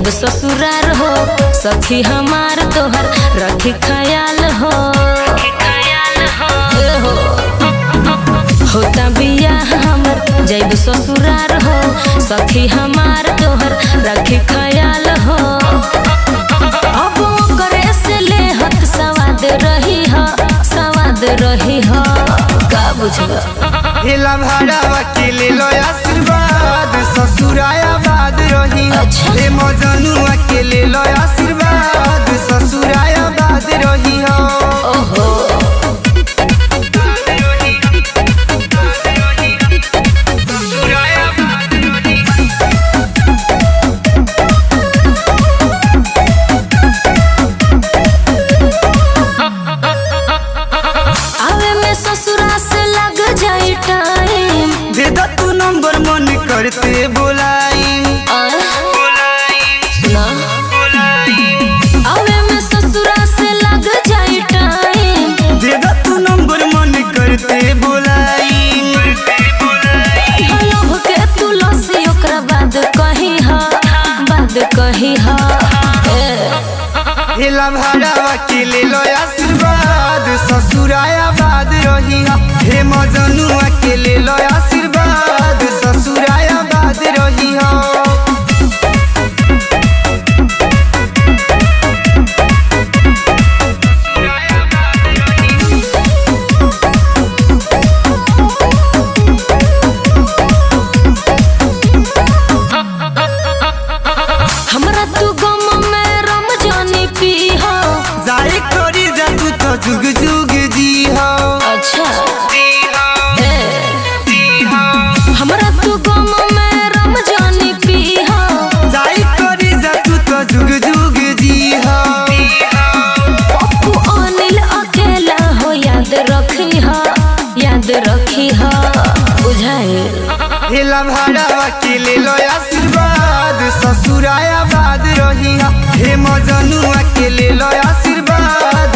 जब ससुरार हो सखी हमार तोहर रखी ख्याल हो। होता बियाह हमर जब ससुरार हो सखी हमार तोहर रखी ख्याल हो। अब करे से ले हत सवाद रही हो का बुझगा हेला भाड़ा वकील लो आशीर्वाद ससुराया बाद रही। अच्छा। हे मजनुआ के ले लो आशीर्वाद ससुराया बाद रही हो। ओहो करते बोलाई आवे में ससुरा से लग जाई टाइम। दे दा तू नंबर मन करते बोलाई। लव के तू लसी ओकरा बाद कही हा हेला भाड़ा वकील लो आशीर्वाद ससुराया बाद रही। हे मजनुआ के ले लो आशीर्वाद ससुराया बाद रही हो। हमरा तू गम में रम जानी पी हो जाए करी जा तू तो जुग जुग जी हो। अच्छा हमरा तू गम में रम जानी पी हो जाए करी जा तू तो जुग जुग जी हो। पप्पू अनिल अकेला हो याद रखी हा बुझाए। हेला भाड़ा वकील लो आशीर्वाद ससुराया बाद रही। हे मजनुआ के ले लो आशीर्वाद।